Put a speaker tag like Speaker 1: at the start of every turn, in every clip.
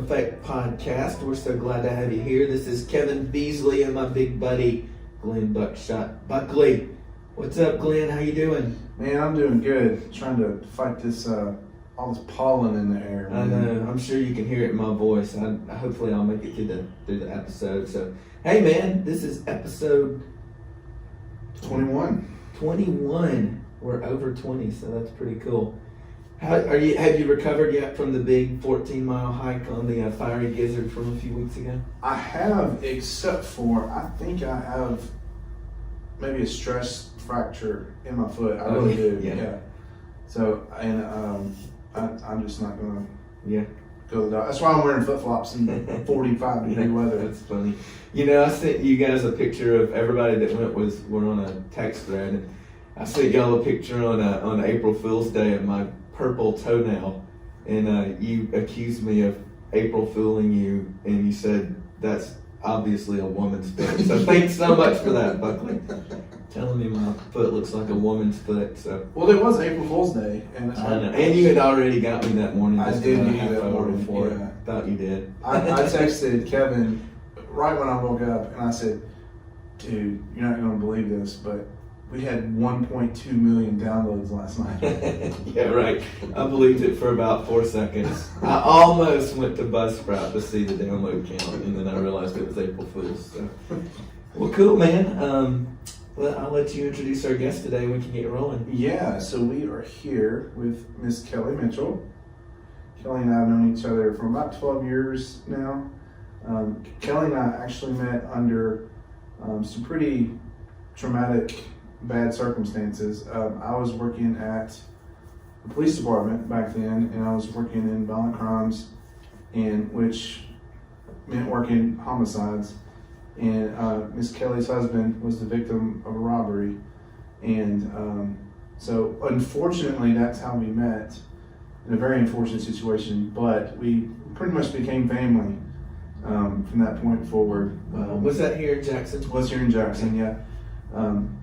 Speaker 1: Effect podcast. We're so glad to have you here. This is Kevin Beasley and my big buddy Glenn Buckshot Buckley. What's up, Glenn? How you doing?
Speaker 2: Man, I'm doing good. Trying to fight this all this pollen in the air. Man.
Speaker 1: I know. I'm sure you can hear it in my voice. Hopefully I'll make it through the episode. So, hey man, this is episode
Speaker 2: 21.
Speaker 1: 21. We're over 20, so that's pretty cool. Have you recovered yet from the big 14-mile hike on the Fiery Gizzard from a few weeks ago?
Speaker 2: I have, except for I think I have maybe a stress fracture in my foot. I really do. Yeah. So, and I'm just not gonna go to the doctor. That's why I'm wearing flip flops in 45 degree weather.
Speaker 1: That's funny. You know, I sent you guys a picture of everybody that were on a text thread, and I sent y'all a picture on April Fool's Day of my purple toenail, and you accused me of April fooling you, and you said that's obviously a woman's foot. So thanks so much for that, Buckley. Telling me my foot looks like a woman's foot. So
Speaker 2: well, it was April Fool's Day, and
Speaker 1: I know. And you had already got me that morning.
Speaker 2: I did you that morning
Speaker 1: before.
Speaker 2: Yeah.
Speaker 1: Thought you did.
Speaker 2: I texted Kevin right when I woke up, and I said, "Dude, you're not going to believe this, but we had 1.2 million downloads last night."
Speaker 1: Yeah, right. I believed it for about 4 seconds. I almost went to Buzzsprout to see the download count, and then I realized it was April Fool's. So. Well, cool, man. Well, I'll let you introduce our guest today. We can get rolling.
Speaker 2: Yeah, so we are here with Miss Kelly Mitchell. Kelly and I have known each other for about 12 years now. Kelly and I actually met under some pretty traumatic, bad circumstances. I was working at the police department back then, and I was working in violent crimes, and which meant working homicides. And Miss Kelly's husband was the victim of a robbery, and so unfortunately that's how we met, in a very unfortunate situation. But we pretty much became family from that point forward.
Speaker 1: Was that here in Jackson?
Speaker 2: Was here in Jackson, yeah.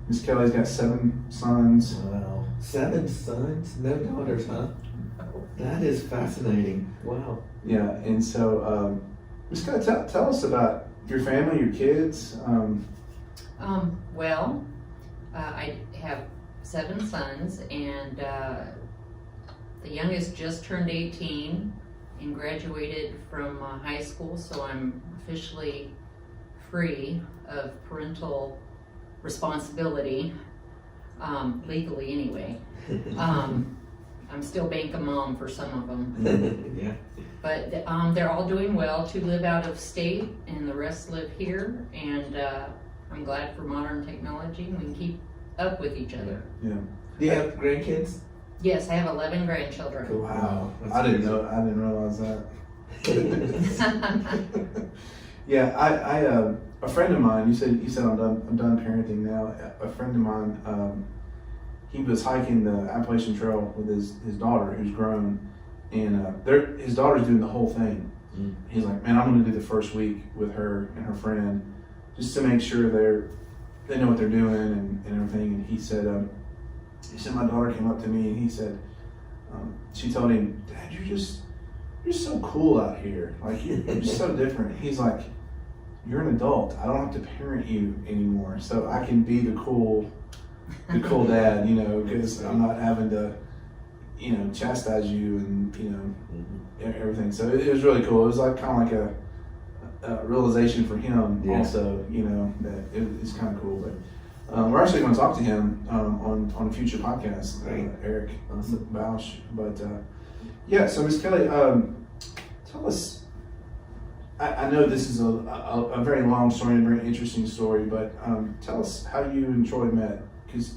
Speaker 2: Miss Kelly's got 7 sons.
Speaker 1: Wow, 7 sons, no daughters, huh? That is fascinating. Wow.
Speaker 2: Yeah, and so just kind of tell us about your family, your kids.
Speaker 3: Well, I have 7 sons, and the youngest just turned 18 and graduated from high school, so I'm officially free of parental responsibility, legally anyway. I'm still bank a mom for some of them.
Speaker 1: Yeah.
Speaker 3: But they're all doing well. 2 live out of state, and the rest live here. And I'm glad for modern technology. We can keep up with each other.
Speaker 2: Yeah.
Speaker 1: Do you have grandkids?
Speaker 3: Yes, I have 11 grandchildren.
Speaker 1: Cool.
Speaker 2: Wow,
Speaker 1: That's
Speaker 2: I didn't
Speaker 1: crazy.
Speaker 2: know. I didn't realize that. Yeah, I a friend of mine. You said I'm done parenting now. A friend of mine, he was hiking the Appalachian Trail with his daughter, who's grown, and his daughter's doing the whole thing.
Speaker 1: Mm.
Speaker 2: He's like, man, I'm going to do the first week with her and her friend, just to make sure they know what they're doing and everything. And he said my daughter came up to me and he said, she told him, "Dad, you're so cool out here. Like you're just so different." He's like, "You're an adult. I don't have to parent you anymore, so I can be the cool dad, because I'm not having to, chastise you and everything." So it was really cool. It was like kind of like a realization for him also, that it's kind of cool. But we're actually going to talk to him on a future podcast, Eric Bausch. But so Miss Kelly, tell us. I know this is a very long story and a very interesting story, but tell us how you and Troy met. Cause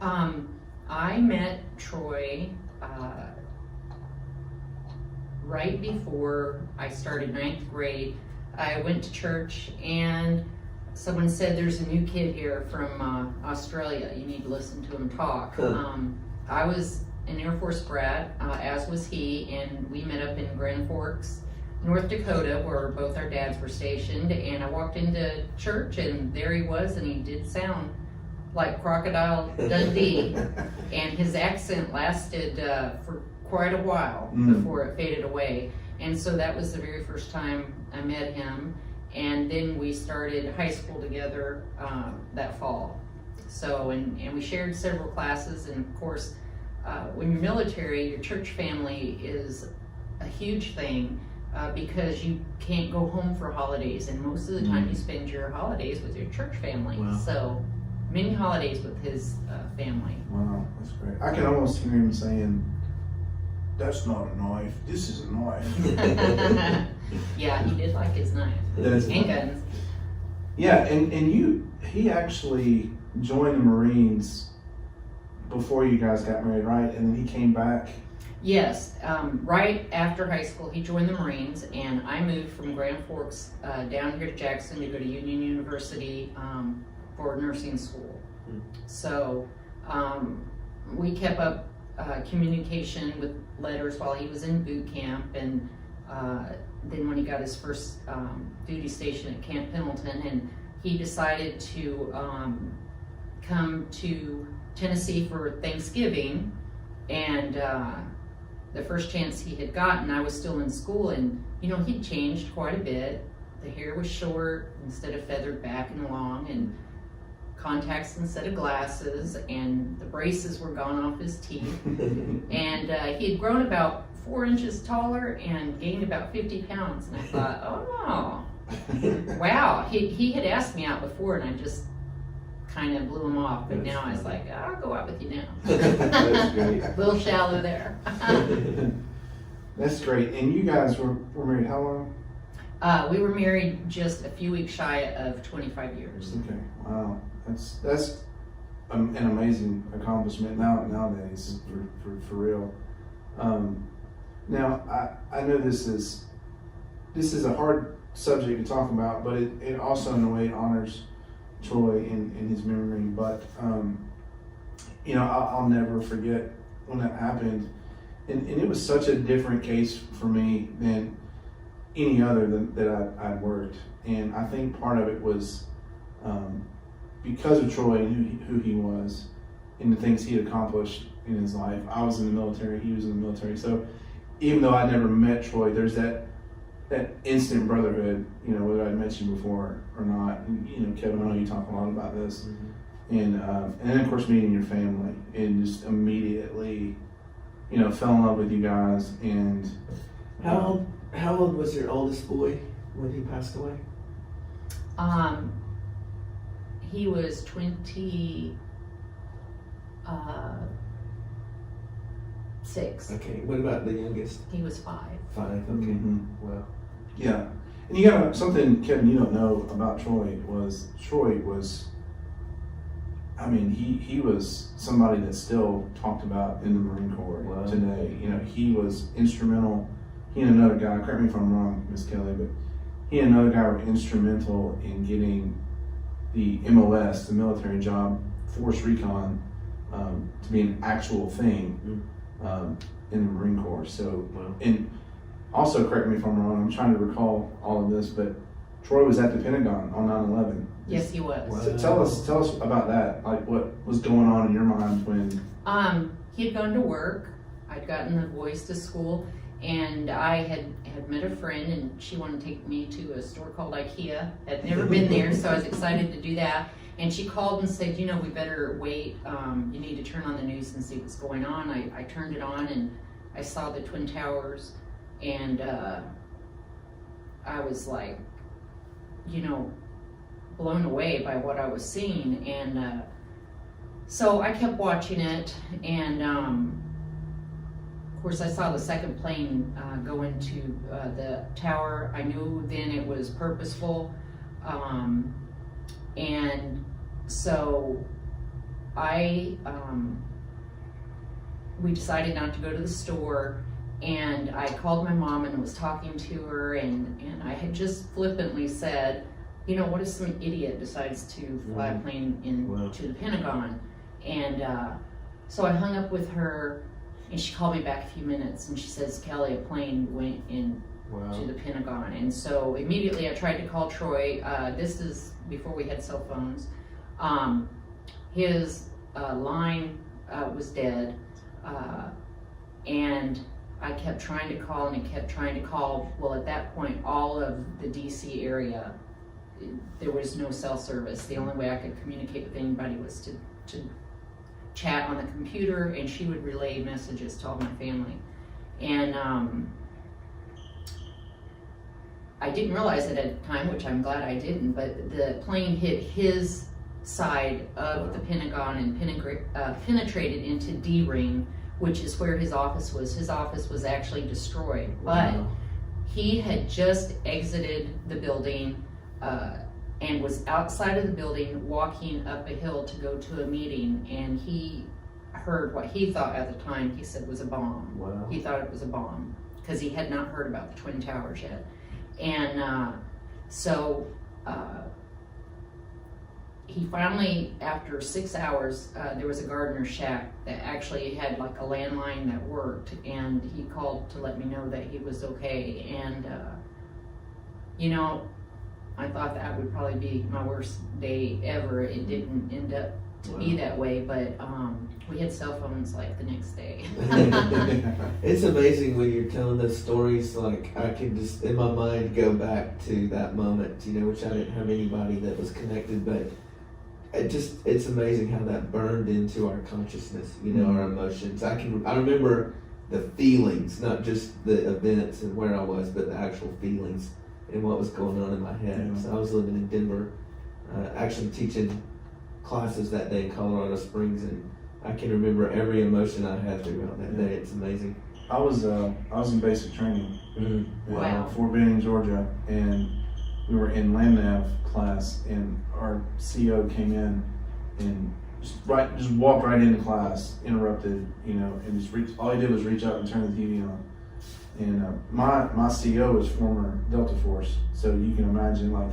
Speaker 3: I met Troy right before I started 9th grade. I went to church and someone said, "There's a new kid here from Australia. You need to listen to him talk." I was an Air Force brat, as was he, and we met up in Grand Forks, North Dakota, where both our dads were stationed. And I walked into church and there he was, and he did sound like Crocodile Dundee, and his accent lasted for quite a while before it faded away. And so that was the very first time I met him. And then we started high school together that fall. So, and we shared several classes. And of course, when you're military, your church family is a huge thing because you can't go home for holidays. And most of the time you spend your holidays with your church family.
Speaker 1: Wow.
Speaker 3: So many holidays with his family.
Speaker 2: Wow, that's great. I can almost hear him saying, "That's not a knife. This is a knife."
Speaker 3: Yeah, he did like his knife.
Speaker 2: That's
Speaker 3: And guns.
Speaker 2: Yeah, and he actually joined the Marines before you guys got married, right? And then he came back.
Speaker 3: Yes, right after high school, he joined the Marines, and I moved from Grand Forks down here to Jackson to go to Union University for nursing school. So we kept up communication with letters while he was in boot camp, and then when he got his first duty station at Camp Pendleton, and he decided to come to Tennessee for Thanksgiving, and the first chance he had gotten, I was still in school, and you know, he'd changed quite a bit. The hair was short instead of feathered back and long, and contacts instead of glasses, and the braces were gone off his teeth. And he had grown about 4 inches taller and gained about 50 pounds. And I thought, oh no, wow. He had asked me out before, and I just kind of blew him off. But now I was like, I'll go out with you now.
Speaker 2: That's great.
Speaker 3: A little shallow there.
Speaker 2: That's great. And you guys were married how long?
Speaker 3: We were married just a few weeks shy of 25 years.
Speaker 2: Okay, wow. That's an amazing accomplishment nowadays, for real. Now, I know this is a hard subject to talk about, but it also in a way honors Troy in his memory. But you know, I'll never forget when that happened, and it was such a different case for me than any other that I'd worked, and I think part of it was because of Troy and who he was and the things he had accomplished in his life. I was in the military, he was in the military, so even though I never met Troy, there's that instant brotherhood, you know, whether I'd met you before or not. And, you know, Kevin, I know you talk a lot about this. And then of course meeting your family, and just immediately, you know, fell in love with you guys. And
Speaker 1: How old was your oldest boy when he passed away?
Speaker 3: He was 26.
Speaker 1: Okay. What about the youngest?
Speaker 3: He was 5.
Speaker 1: 5. Okay. Wow.
Speaker 2: Yeah, and you got something, Kevin, you don't know about Troy was, I mean, he was somebody that's still talked about in the Marine Corps today. You know, he was instrumental. He and another guy, correct me if I'm wrong, Miss Kelly, but he and another guy were instrumental in getting the MOS, the military job, Force Recon, to be an actual thing in the Marine Corps. So, and also, correct me if I'm wrong, I'm trying to recall all of this, but Troy was at the Pentagon on 9/11.
Speaker 3: Yes, he was.
Speaker 2: So tell us about that. Like, what was going on in your mind when?
Speaker 3: He had gone to work. I'd gotten the boys to school, and I had met a friend, and she wanted to take me to a store called IKEA. I'd never been there, so I was excited to do that. And she called and said, you know, we better wait. You need to turn on the news and see what's going on. I turned it on, and I saw the Twin Towers, and I was like, you know, blown away by what I was seeing. And so I kept watching it, and of course I saw the second plane go into the tower. I knew then it was purposeful, and so we decided not to go to the store, and I called my mom and was talking to her, and I had just flippantly said, you know, what if some idiot decides to fly a plane into the Pentagon? And so I hung up with her, and she called me back a few minutes, and she says, Kelly, a plane went in to the Pentagon. And so immediately I tried to call Troy. This is before we had cell phones. His line was dead, and I kept trying to call and I kept trying to call. Well, at that point, all of the DC area, there was no cell service. The only way I could communicate with anybody was to chat on the computer, and she would relay messages to all my family. And I didn't realize it at the time, which I'm glad I didn't, but the plane hit his side of the Pentagon and penetrated into D-Ring, which is where his office was. His office was actually destroyed, but he had just exited the building and was outside of the building walking up a hill to go to a meeting, and he heard what he thought at the time he said was a bomb.
Speaker 1: Wow.
Speaker 3: He thought it was a bomb because he had not heard about the Twin Towers yet. And so he finally, after 6 hours, there was a gardener's shack that actually had like a landline that worked, and he called to let me know that he was okay. And you know, I thought that would probably be my worst day ever. It didn't end up to be that way, but we had cell phones like the next day.
Speaker 1: It's amazing when you're telling those stories. Like, I can just in my mind go back to that moment, you know, which I didn't have anybody that was connected, but it's amazing how that burned into our consciousness, you know, our emotions. I remember the feelings, not just the events and where I was, but the actual feelings and what was going on in my head. So I was living in Denver, actually teaching classes that day in Colorado Springs, and I can remember every emotion I had throughout that day. It's amazing.
Speaker 2: I was in basic training
Speaker 3: Wow.
Speaker 2: Fort Benning, Georgia, and we were in land nav class, and our CO came in and just walked right into class, interrupted, you know, and just all he did was reach out and turn the TV on. And my CO is former Delta Force, so you can imagine, like,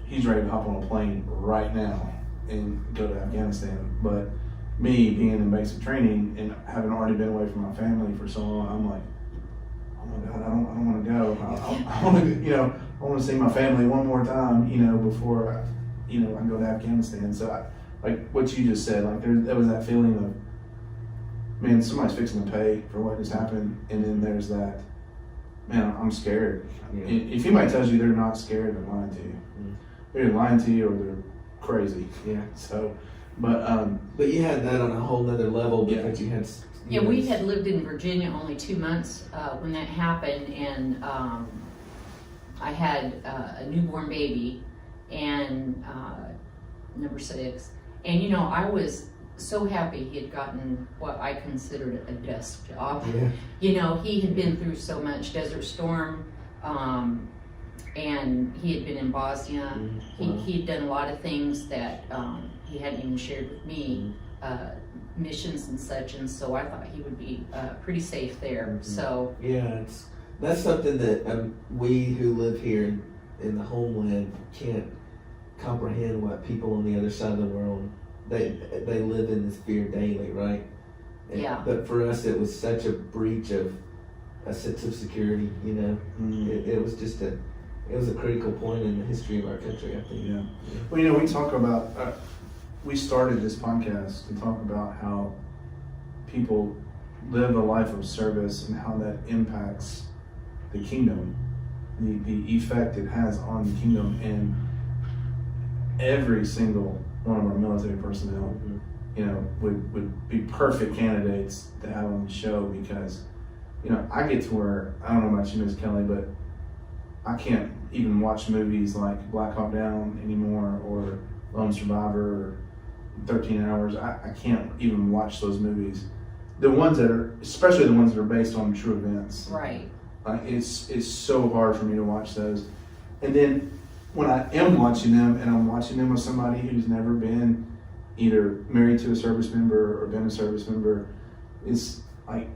Speaker 2: he's ready to hop on a plane right now and go to Afghanistan. But me being in basic training and having already been away from my family for so long, I'm like, oh my God, I don't want to go. I want to, you know, I want to see my family one more time, you know, before I go to Afghanistan. So like what you just said, like there was that feeling of, man, somebody's fixing to pay for what just happened, and then there's that, man, I'm scared.
Speaker 1: Yeah.
Speaker 2: If anybody tells you they're not scared, they're lying to you. They're either lying to you or they're crazy.
Speaker 1: Yeah.
Speaker 2: So, but
Speaker 1: you had that on a whole nother level because you had.
Speaker 3: Yeah, we had lived in Virginia only 2 months when that happened, and I had a newborn baby, and number 6, and you know, I was so happy he had gotten what I considered a desk job.
Speaker 1: Yeah.
Speaker 3: You know, he had been through so much, Desert Storm, and he had been in Bosnia. He'd done a lot of things that he hadn't even shared with me, missions and such, and so I thought he would be pretty safe there. So
Speaker 1: yeah, that's something that we who live here in the homeland can't comprehend. What people on the other side of the world, they live in this fear daily, right?
Speaker 3: Yeah.
Speaker 1: But for us, it was such a breach of a sense of security. You know, it was just a critical point in the history of our country, I think.
Speaker 2: Yeah. Well, you know, we talk about, we started this podcast to talk about how people live a life of service and how that impacts the kingdom, the effect it has on the kingdom. And every single one of our military personnel, you know, would be perfect candidates to have on the show, because, you know, I get to where, I don't know about you, Ms. Kelly, but I can't even watch movies like Black Hawk Down anymore, or Lone Survivor, or 13 Hours. I can't even watch those movies. The ones that are, especially the ones that are based on true events.
Speaker 3: right.
Speaker 2: It's so hard for me to watch those. And then when I am watching them, and I'm watching them with somebody who's never been either married to a service member or been a service member, it's like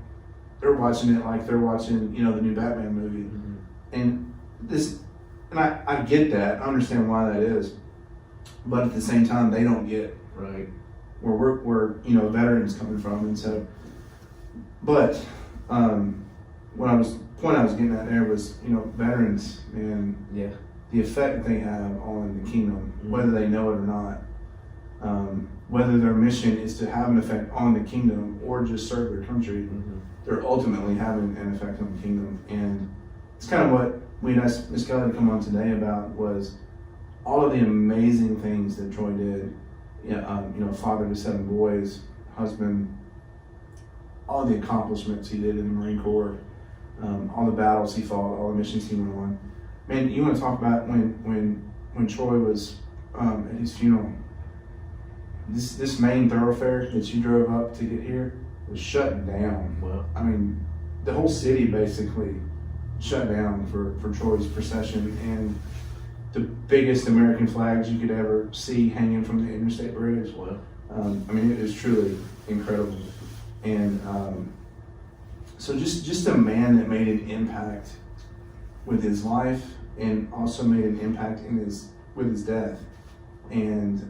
Speaker 2: they're watching it like they're watching, you know, the new Batman movie. And I get that. I understand why that is. But at the same time, they don't get
Speaker 1: Right.
Speaker 2: where we're you know, veterans coming from. And so, but point I was getting at there was, you know, veterans and the effect they have on the kingdom, whether they know it or not, whether their mission is to have an effect on the kingdom or just serve their country. they're ultimately having an effect on the kingdom. And it's kind of what we asked Miss Kelly to come on today about, was all of the amazing things that Troy did. Father to 7 boys, husband, all the accomplishments he did in the Marine Corps, all the battles he fought, all the missions he went on. Man, you want to talk about when Troy was at his funeral? This main thoroughfare that you drove up to get here was shut down.
Speaker 1: Wow.
Speaker 2: I mean, the whole city basically shut down for Troy's procession, and the biggest American flags you could ever see hanging from the Interstate Bridge.
Speaker 1: Wow.
Speaker 2: I mean, it is truly incredible. And so just a man that made an impact with his life, and also made an impact with his death. And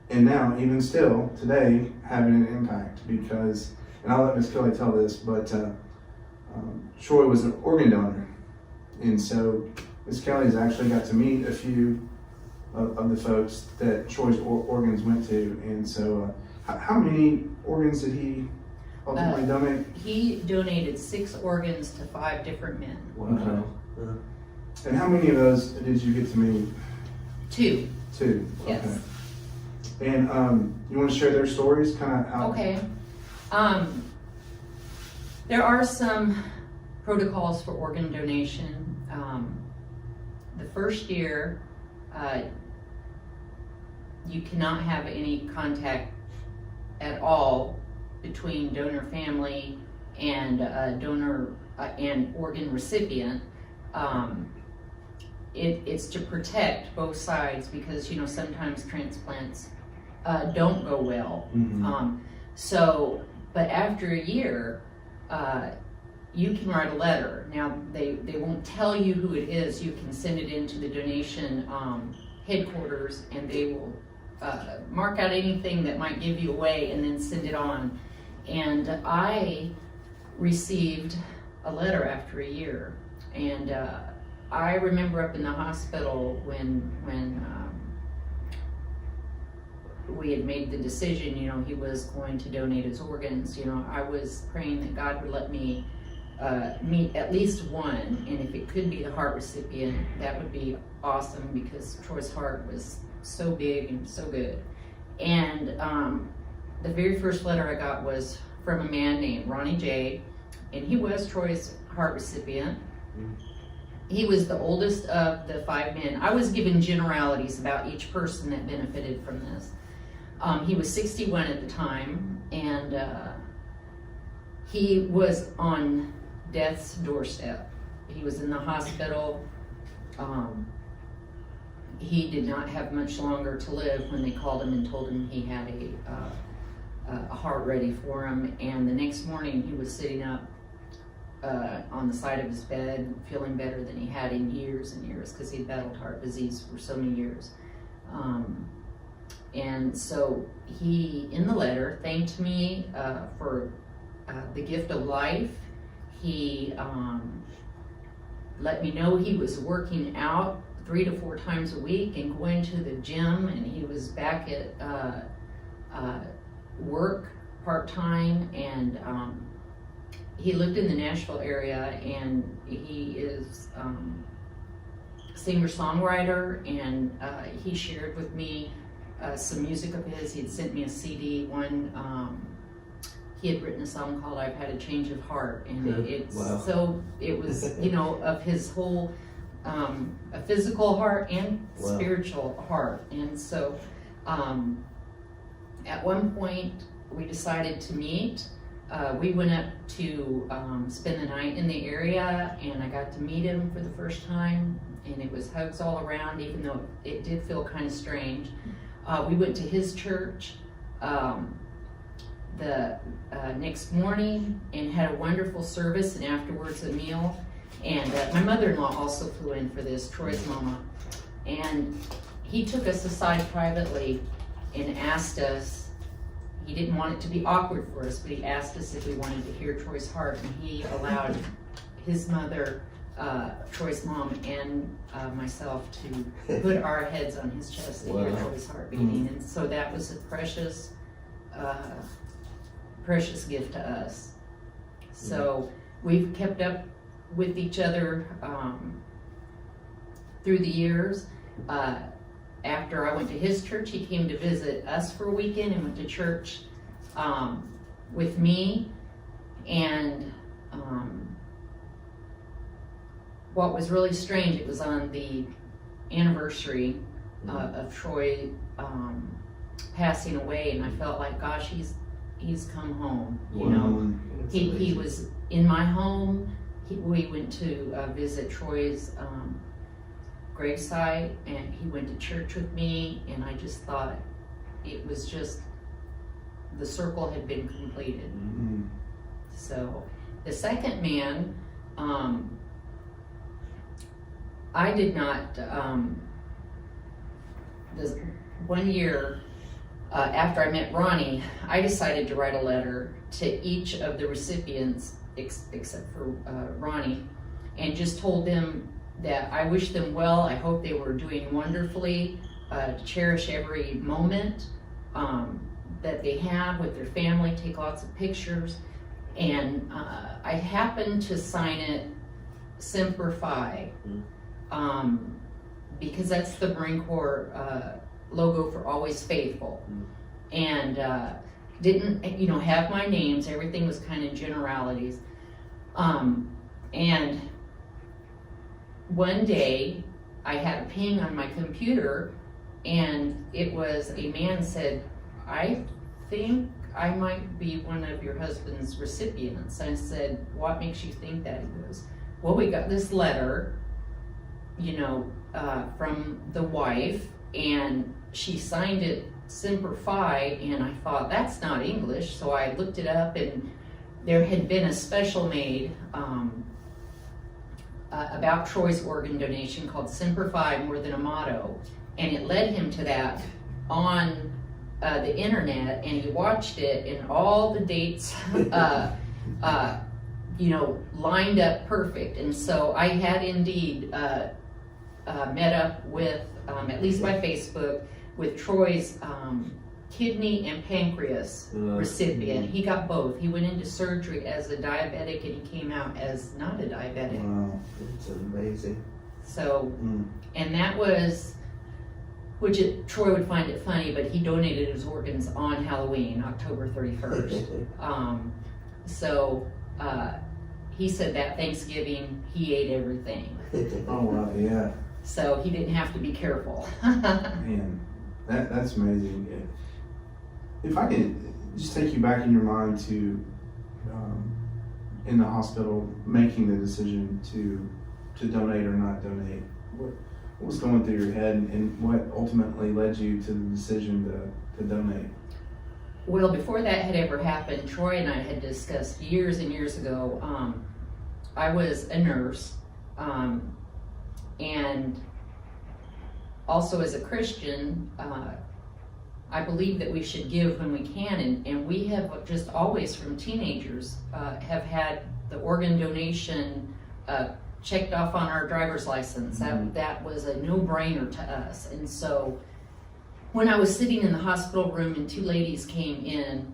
Speaker 2: now, even still, today, having an impact, because, and I'll let Miss Kelly tell this, but Troy was an organ donor. And so Miss Kelly's actually got to meet a few of the folks that Troy's organs went to. And so how many organs did he ultimately donate?
Speaker 3: He donated 6 organs to 5 different men.
Speaker 1: Wow.
Speaker 2: And how many of those did you get to meet?
Speaker 3: 2.
Speaker 2: 2.
Speaker 3: Yes.
Speaker 2: Okay. And you want to share their stories? Kind of how?
Speaker 3: Okay. There are some protocols for organ donation. The first year, you cannot have any contact at all between donor family and donor and organ recipient. It's to protect both sides, because sometimes transplants don't go well.
Speaker 2: Mm-hmm.
Speaker 3: But after a year, you can write a letter. Now, they won't tell you who it is. You can send it into the donation headquarters, and they will mark out anything that might give you away and then send it on. And I received a letter after a year. And I remember up in the hospital when we had made the decision, he was going to donate his organs. I was praying that God would let me meet at least one, and if it could be the heart recipient, that would be awesome, because Troy's heart was so big and so good. And the very first letter I got was from a man named Ronnie J., and he was Troy's heart recipient. He was the oldest of the 5 men. I was given generalities about each person that benefited from this. He was 61 at the time, and he was on death's doorstep. He was in the hospital. He did not have much longer to live when they called him and told him he had a heart ready for him. And the next morning, he was sitting up on the side of his bed, feeling better than he had in years and years, because he'd battled heart disease for so many years. And so he, in the letter, thanked me for the gift of life. He let me know he was working out 3 to 4 times a week and going to the gym, and he was back at work part-time, and he lived in the Nashville area, and he is singer-songwriter, and he shared with me some music of his. He had sent me a CD. He had written a song called "I've Had a Change of Heart," and it was of his whole a physical heart and spiritual heart. And so at one point we decided to meet. We went up to spend the night in the area, and I got to meet him for the first time, and it was hugs all around, even though it did feel kind of strange. We went to his church the next morning and had a wonderful service, and afterwards a meal. And my mother-in-law also flew in for this, Troy's mama. And he took us aside privately and asked us, he didn't want it to be awkward for us, but he asked us if we wanted to hear Troy's heart, and he allowed his mother, Troy's mom, and myself to put our heads on his chest and hear Troy's heart beating. And so that was a precious precious gift to us. So we've kept up with each other through the years. After I went to his church, he came to visit us for a weekend and went to church with me. And what was really strange, it was on the anniversary of Troy passing away, and I felt like, gosh, he's come home. You know, he was in my home. We went to visit Troy's gravesite, and he went to church with me, and I just thought it was just, the circle had been completed. So the second man, I did not, this 1 year after I met Ronnie, I decided to write a letter to each of the recipients except for Ronnie, and just told them that I wish them well. I hope they were doing wonderfully, cherish every moment that they have with their family, take lots of pictures. And I happened to sign it Semper Fi, because that's the Marine Corps logo for Always Faithful. And didn't, have my names. Everything was kind of generalities. And one day I had a ping on my computer, and it was a man said, I think I might be one of your husband's recipients. I said, what makes you think that? He goes, well, we got this letter, from the wife, and she signed it Semper Fi, and I thought, that's not English. So I looked it up, and there had been a special made about Troy's organ donation called Semper Fi, More Than a Motto, and it led him to that on the internet, and he watched it, and all the dates lined up perfect. And so I had indeed met up with, at least by Facebook, with Troy's kidney and pancreas recipient. He got both. He went into surgery as a diabetic, and he came out as not a diabetic.
Speaker 4: Wow, that's amazing.
Speaker 3: So, and that was, Troy would find it funny, but he donated his organs on Halloween, October 31st. He said that Thanksgiving he ate everything.
Speaker 2: Oh wow, yeah.
Speaker 3: So he didn't have to be careful.
Speaker 2: Man, that's amazing. If I can just take you back in your mind to in the hospital making the decision to donate or not donate, what was going through your head, and what ultimately led you to the decision to donate?
Speaker 3: Well, before that had ever happened, Troy and I had discussed years and years ago. I was a nurse, and also as a Christian, I believe that we should give when we can, and we have just always, from teenagers, have had the organ donation checked off on our driver's license. That was a no-brainer to us. And so when I was sitting in the hospital room and two ladies came in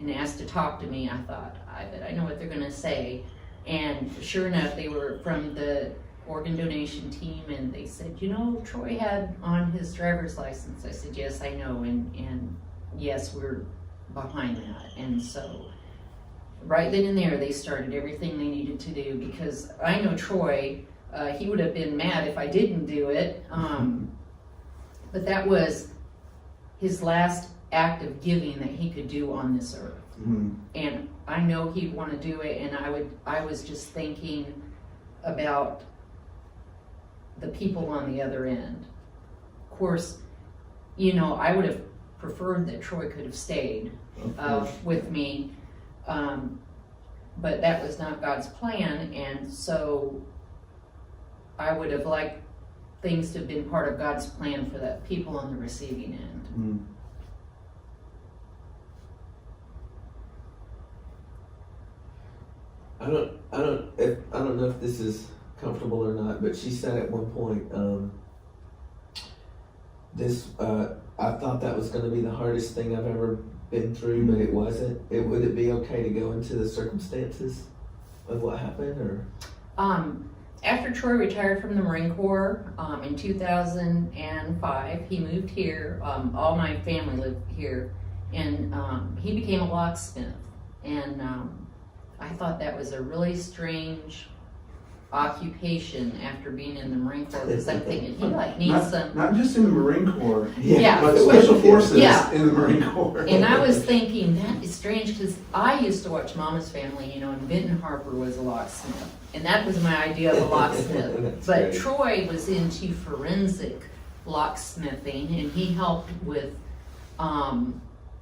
Speaker 3: and asked to talk to me, I thought, I bet I know what they're gonna say. And sure enough, they were from the organ donation team, and they said, Troy had on his driver's license. I said, yes, I know, and yes, we're behind that. And so right then and there, they started everything they needed to do, because I know Troy, he would have been mad if I didn't do it, but that was his last act of giving that he could do on this earth. And I know he'd want to do it, and I was just thinking about the people on the other end. Of course, I would have preferred that Troy could have stayed with me, but that was not God's plan, and so I would have liked things to have been part of God's plan for the people on the receiving end.
Speaker 1: I don't know if this is comfortable or not, but she said at one point, I thought that was going to be the hardest thing I've ever been through, but it wasn't. Would it be okay to go into the circumstances of what happened, or?
Speaker 3: After Troy retired from the Marine Corps in 2005, he moved here. All my family lived here, and he became a locksmith. And I thought that was a really strange occupation after being in the Marine Corps, because I'm thinking he needs some.
Speaker 2: Not just in the Marine Corps,
Speaker 3: Yeah.
Speaker 2: but Special Forces
Speaker 3: Yeah.
Speaker 2: in the Marine Corps.
Speaker 3: And I was thinking, that is strange, because I used to watch Mama's Family, and Benton Harper was a locksmith. And that was my idea of a locksmith.
Speaker 1: That's
Speaker 3: But
Speaker 1: great.
Speaker 3: Troy was into forensic locksmithing, and he helped with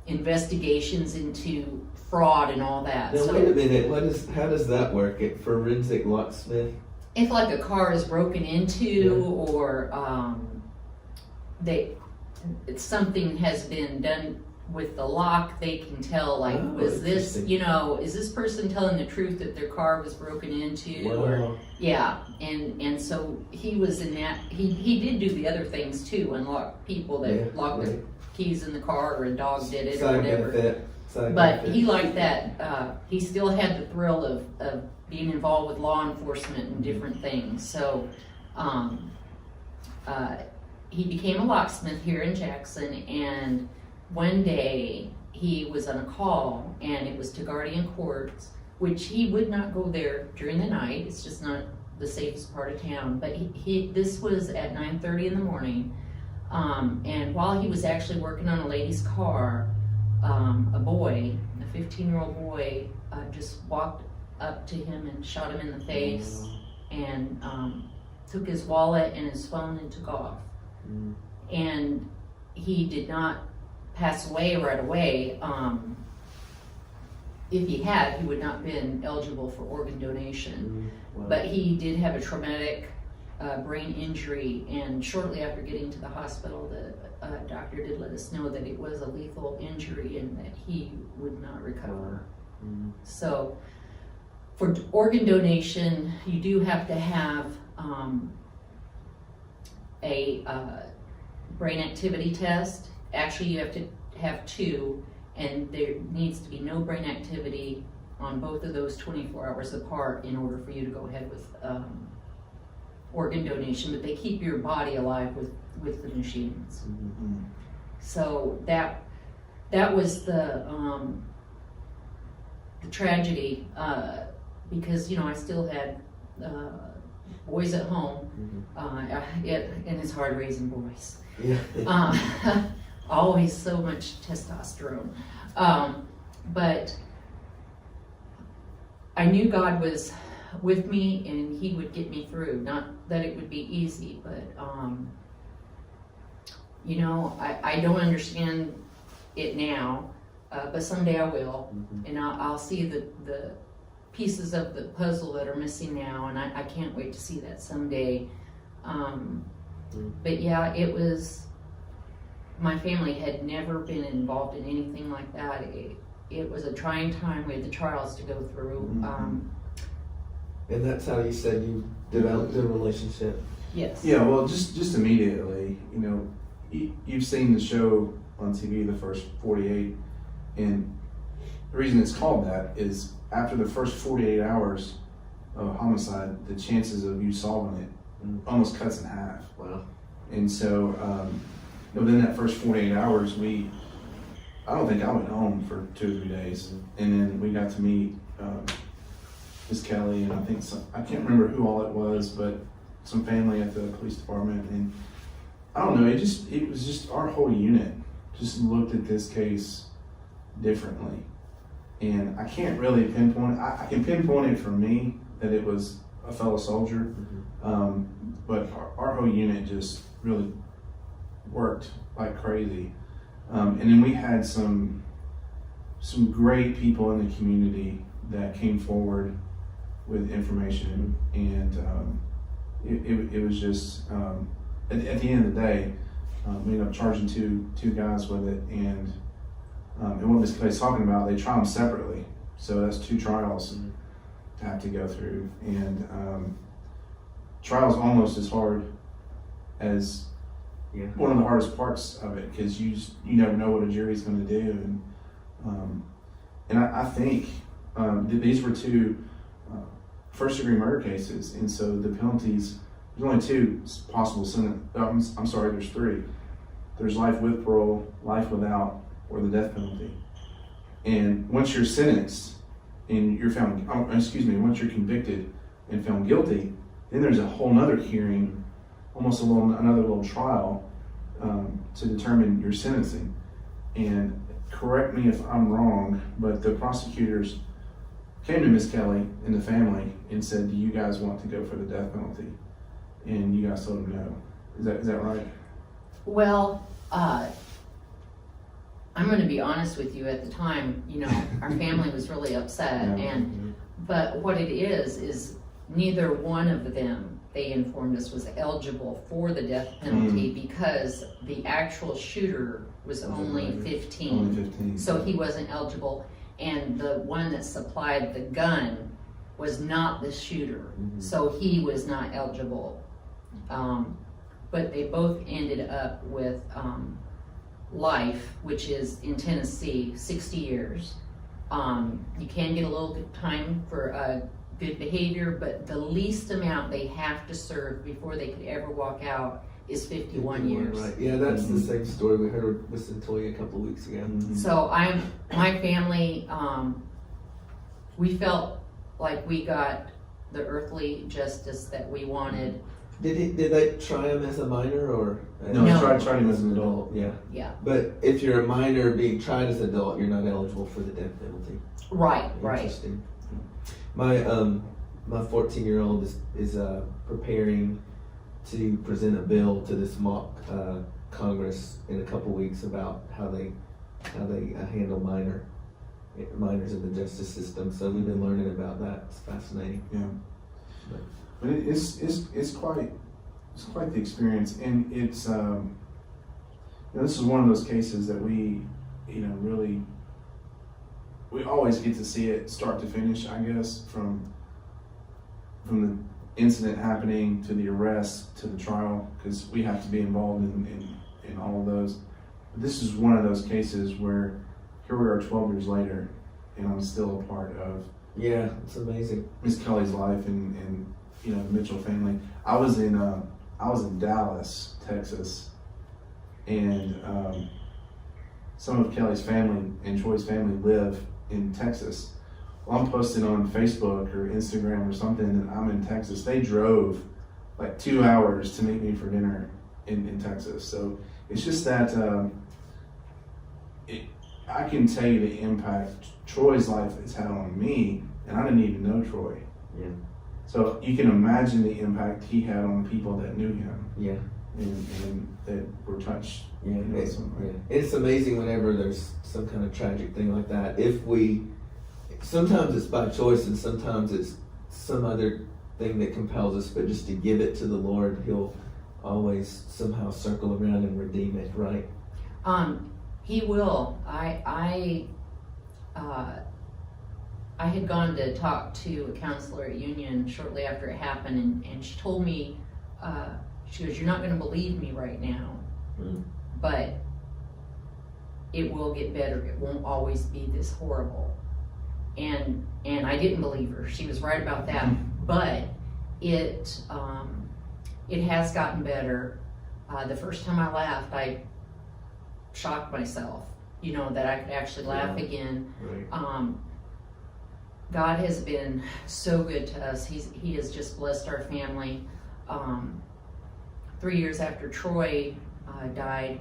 Speaker 3: investigations into fraud and all that.
Speaker 1: Now
Speaker 3: So
Speaker 1: wait a minute. How does that work? At forensic locksmith?
Speaker 3: if like a car is broken into, or something has been done with the lock, they can tell, like,
Speaker 1: Oh,
Speaker 3: was this,
Speaker 1: interesting.
Speaker 3: is this person telling the truth that their car was broken into? Or,
Speaker 1: Wow.
Speaker 3: yeah, and so he was in that. He did do the other things too, unlock people that
Speaker 1: Yeah,
Speaker 3: locked their
Speaker 1: right.
Speaker 3: keys in the car, or a dog did it, or
Speaker 1: Side
Speaker 3: whatever.
Speaker 1: benefit. Side
Speaker 3: But
Speaker 1: benefit.
Speaker 3: he liked that. He still had the thrill of being involved with law enforcement and different things. So he became a locksmith here in Jackson, and one day he was on a call, and it was to Guardian Courts, which he would not go there during the night. It's just not the safest part of town. But this was at 9:30 in the morning, and while he was actually working on a lady's car, a boy, a 15-year-old boy, just walked up to him and shot him in the face, and took his wallet and his phone and took off.
Speaker 1: Mm.
Speaker 3: And he did not pass away right away. If he had, he would not have been eligible for organ donation.
Speaker 1: Wow.
Speaker 3: But he did have a traumatic brain injury, and shortly after getting to the hospital, the doctor did let us know that it was a lethal injury and that he would not recover.
Speaker 1: Mm.
Speaker 3: So for organ donation, you do have to have a brain activity test. Actually, you have to have two, and there needs to be no brain activity on both of those 24 hours apart in order for you to go ahead with organ donation. But they keep your body alive with the machines.
Speaker 1: Mm-hmm.
Speaker 3: So that was the tragedy, because I still had boys at home, and it's hard raising boys.
Speaker 1: Yeah.
Speaker 3: Always so much testosterone, but I knew God was with me and He would get me through. Not that it would be easy, but I don't understand it now, but someday I will,
Speaker 1: Mhm.
Speaker 3: and I'll see the pieces of the puzzle that are missing now, and I can't wait to see that someday. But yeah, it was, my family had never been involved in anything like that. It was a trying time. We had the trials to go through.
Speaker 1: Mhm. And that's how you said you developed a relationship.
Speaker 3: Yes.
Speaker 2: Yeah, well, just immediately, you've seen the show on TV, the first 48, and the reason it's called that is after the first 48 hours of homicide, the chances of you solving it almost cuts in half.
Speaker 1: Wow.
Speaker 2: And so within that first 48 hours, I don't think I went home for 2 or 3 days, and then we got to meet Miss Kelly, and I think I can't remember who all it was, but some family at the police department, and I don't know, it was just our whole unit just looked at this case differently, and I can't really pinpoint it. I can pinpoint it for me that it was a fellow soldier, but our whole unit just really worked like crazy, and then we had some great people in the community that came forward with information, and it was just at the end of the day, we ended up charging two guys with it, and what Ms. Clay's talking about, they try them separately, so that's 2 trials to have to go through, and trials almost as hard as one of the hardest parts of it, because you never know what a jury's going to do, and And I think these were two first-degree murder cases, and so the penalties, there's only two possible sentences. I'm sorry, there's three. There's life with parole, life without, or the death penalty. And once you're sentenced and you're found, once you're convicted and found guilty, then there's a whole nother hearing, almost another little trial to determine your sentencing. And correct me if I'm wrong, but the prosecutors came to Miss Kelly and the family and said, "Do you guys want to go for the death penalty?" And you guys told them no. Is that right?
Speaker 3: Well, I'm going to be honest with you. At the time, our family was really upset, but what it is neither one of them, they informed us, was eligible for the death penalty because the actual shooter was only 15.
Speaker 2: Only 15.
Speaker 3: So he wasn't eligible, and the one that supplied the gun was not the shooter, so he was not eligible. But they both ended up with life, which is in Tennessee 60 years. You can get a little bit of time for good behavior, but the least amount they have to serve before they could ever walk out is 51 years.
Speaker 1: Right. Yeah, that's the same story we heard with Centoya a couple of weeks ago.
Speaker 3: So my family, we felt like we got the earthly justice that we wanted.
Speaker 1: Did they try him as a minor or?
Speaker 2: No,
Speaker 3: No.
Speaker 2: tried him as an adult.
Speaker 1: Yeah.
Speaker 3: Yeah.
Speaker 1: But if you're a minor being tried as an adult, you're not eligible for the death penalty.
Speaker 3: Right.
Speaker 1: Interesting. My 14-year-old is preparing to present a bill to this mock Congress in a couple weeks about how they handle minors in the justice system. So we've been learning about that. It's fascinating.
Speaker 2: Yeah. But it's quite the experience, and it's this is one of those cases that we really, we always get to see it start to finish, I guess, from the incident happening to the arrest to the trial, because we have to be involved in all of those. But this is one of those cases where here we are 12 years later, and I'm still a part of
Speaker 1: It's amazing.
Speaker 2: Miss Kelly's life and the Mitchell family. I was in Dallas, Texas, and some of Kelly's family and Troy's family live in Texas. Well, I'm posting on Facebook or Instagram or something that I'm in Texas. They drove like 2 hours to meet me for dinner in Texas. So it's just that I can tell you the impact Troy's life has had on me, and I didn't even know Troy.
Speaker 1: Yeah.
Speaker 2: So you can imagine the impact he had on people that knew him.
Speaker 1: Yeah.
Speaker 2: And that were touched.
Speaker 1: Yeah. It's amazing whenever there's some kind of tragic thing like that. Sometimes it's by choice and sometimes it's some other thing that compels us, but just to give it to the Lord, He'll always somehow circle around and redeem it, right?
Speaker 3: He will. I had gone to talk to a counselor at Union shortly after it happened, and she told me, she goes, "You're not going to believe me right now, but it will get better. It won't always be this horrible." And I didn't believe her. She was right about that. But it has gotten better. The first time I laughed, I shocked myself, that I could actually laugh again.
Speaker 1: Right.
Speaker 3: God has been so good to us. He has just blessed our family. 3 years after Troy died,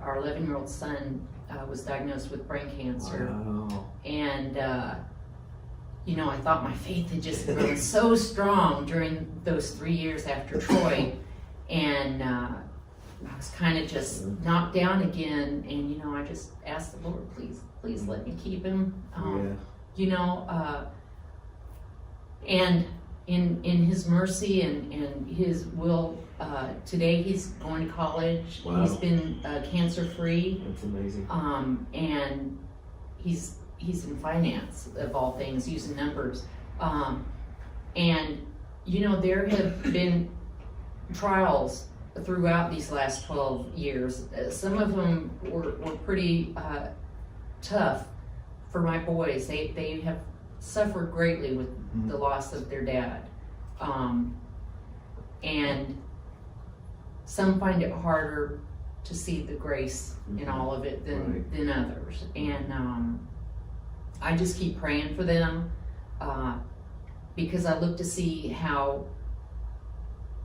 Speaker 3: our 11-year-old son was diagnosed with brain cancer.
Speaker 1: Wow.
Speaker 3: And, I thought my faith had just grown so strong during those 3 years after Troy. And I was kind of just knocked down again. And, I just asked the Lord, please let me keep him. And in His mercy and His will, today he's going to college.
Speaker 1: Wow.
Speaker 3: He's been cancer-free.
Speaker 1: That's amazing.
Speaker 3: And he's in finance, of all things, using numbers. And there have been trials throughout these last 12 years. Some of them were pretty tough for my boys. They have suffered greatly with the loss of their dad. And some find it harder to see the grace in all of it than others. And I just keep praying for them because I look to see how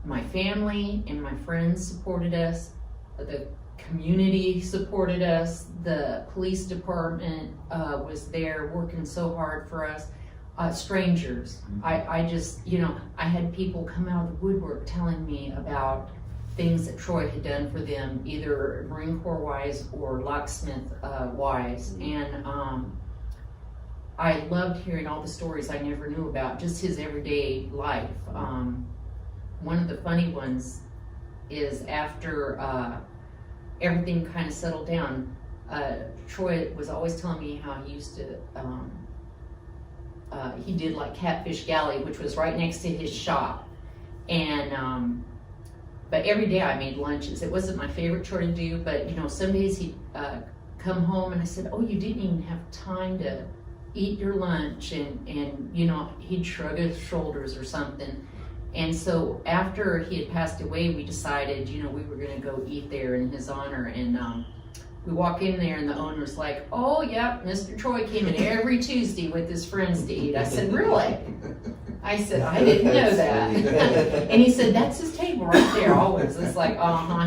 Speaker 3: my family and my friends supported us, the community supported us, the police department was there working so hard for us. Strangers, I just, I had people come out of the woodwork telling me about things that Troy had done for them, either Marine Corps wise or locksmith wise. And I loved hearing all the stories I never knew about, just his everyday life. One of the funny ones is after everything kind of settled down, Troy was always telling me how he used to, he did like Catfish Galley, which was right next to his shop. And, but every day I made lunches. It wasn't my favorite chore to do, but some days he'd come home and I said, oh, you didn't even have time to eat your lunch. And he'd shrug his shoulders or something. And so after he had passed away, we decided, we were going to go eat there in his honor. And we walk in there and the owner's like, oh, yeah, Mr. Troy came in every Tuesday with his friends to eat. I said, really? I said, I didn't know that. And he said, that's his table right there always. It's like,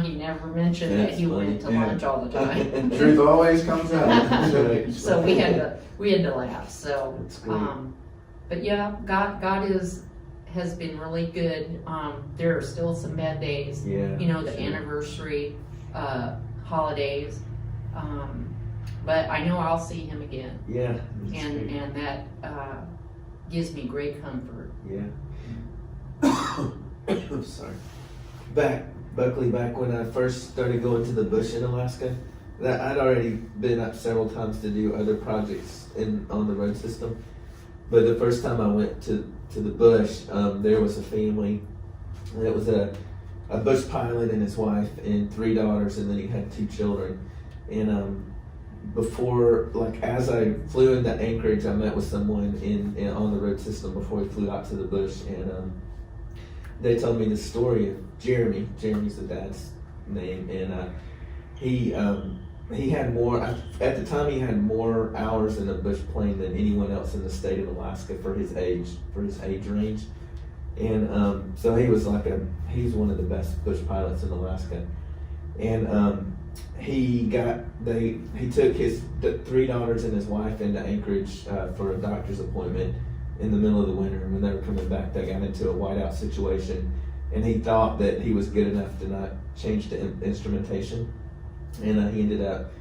Speaker 3: he never mentioned that he went to lunch all the time.
Speaker 2: Truth always comes out.
Speaker 3: So we had to laugh. So, but yeah, God has been really good. There are still some bad days.
Speaker 1: Yeah,
Speaker 3: the anniversary, holidays. But I know I'll see him again.
Speaker 1: Yeah.
Speaker 3: And that gives me great comfort.
Speaker 1: Yeah. Sorry. Buckley, back when I first started going to the bush in Alaska, that I'd already been up several times to do other projects on the road system. But the first time I went to the bush, there was a family. It was a bush pilot and his wife and 3 daughters, and then he had 2 children. And before, as I flew into Anchorage, I met with someone on the road system before we flew out to the bush, and they told me the story of Jeremy. Jeremy's the dad's name, and he had more. At the time, he had more hours in a bush plane than anyone else in the state of Alaska for his age range, and so he was he's one of the best bush pilots in Alaska, and he took his 3 daughters and his wife into Anchorage for a doctor's appointment in the middle of the winter. And when they were coming back, they got into a whiteout situation, and he thought that he was good enough to not change the instrumentation, and he ended up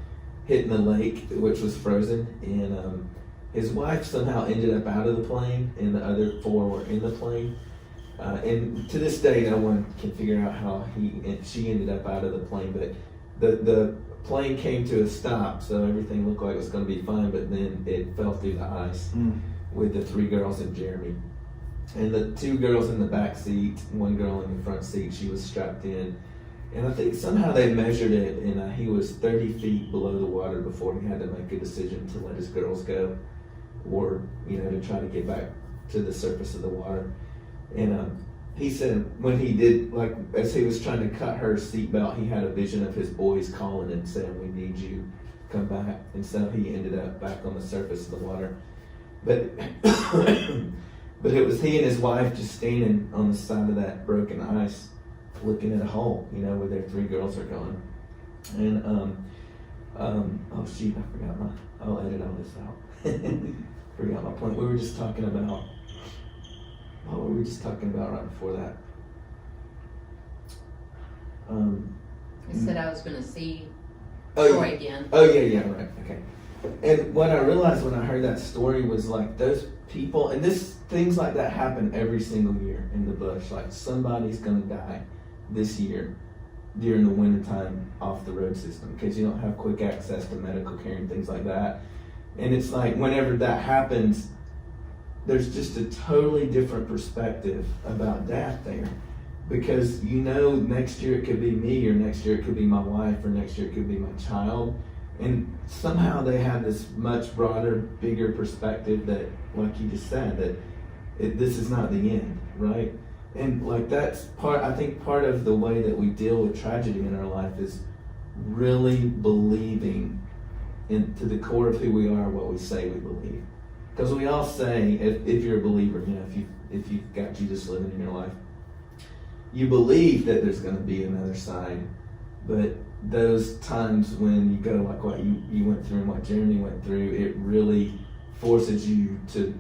Speaker 1: hitting the lake, which was frozen, and his wife somehow ended up out of the plane, and the other 4 were in the plane. And to this day, no one can figure out how she ended up out of the plane, but the plane came to a stop, so everything looked like it was going to be fine, but then it fell through the ice with the 3 girls and Jeremy. And the 2 girls in the back seat, 1 girl in the front seat, she was strapped in. And I think somehow they measured it, and he was 30 feet below the water before he had to make a decision to let his girls go, or to try to get back to the surface of the water. And he said when he did, as he was trying to cut her seatbelt, he had a vision of his boys calling and saying, "We need you, come back." And so he ended up back on the surface of the water. But but it was he and his wife just standing on the side of that broken ice, looking at a hole, where their 3 girls are going. And oh shoot, I forgot I'll edit all this out. Forgot my point. We were just talking about. What were we just talking about right before that?
Speaker 3: I said I was going to see
Speaker 1: Oh,
Speaker 3: Troy again.
Speaker 1: Oh, yeah, right, okay. And what I realized when I heard that story was those people, and things like that happen every single year in the bush. Somebody's going to die this year during the wintertime off the road system because you don't have quick access to medical care and things like that. And it's whenever that happens, there's just a totally different perspective about death there, because next year it could be me, or next year it could be my wife, or next year it could be my child, And somehow they have this much broader, bigger perspective that, like you just said, that this is not the end, right? And like that's I think part of the way that we deal with tragedy in our life is really believing into the core of who we are, what we say we believe. Because we all say, if you're a believer, if you've got Jesus living in your life, you believe that there's going to be another side. But those times when you go like what you went through and what Jeremy went through, it really forces you to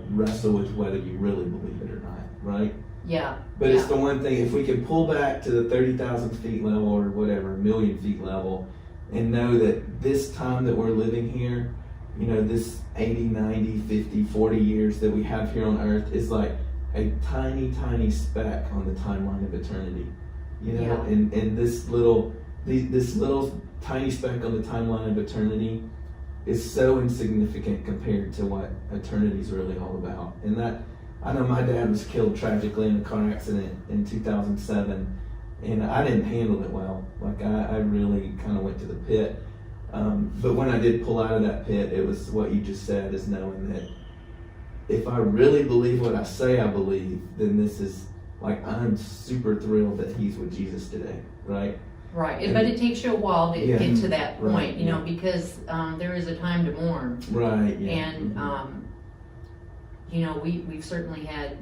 Speaker 1: wrestle with whether you really believe it or not, right?
Speaker 3: Yeah.
Speaker 1: But it's the one thing, if we can pull back to the 30,000 feet level or whatever, a million feet level, and know that this time that we're living here, this 80, 90, 50, 40 years that we have here on earth is like a tiny, tiny speck on the timeline of eternity.
Speaker 3: Yeah.
Speaker 1: And this little tiny speck on the timeline of eternity is so insignificant compared to what eternity is really all about. And that, I know my dad was killed tragically in a car accident in 2007, and I didn't handle it well. Like I really kind of went to the pit. But when I did pull out of that pit, it was what you just said, is knowing that if I really believe what I say I believe, then this is like, I'm super thrilled that he's with Jesus today, right?
Speaker 3: Right, but it takes you a while to
Speaker 1: Yeah.
Speaker 3: get to that point,
Speaker 1: Right,
Speaker 3: because there is a time to mourn.
Speaker 1: Right, yeah.
Speaker 3: And, we've certainly had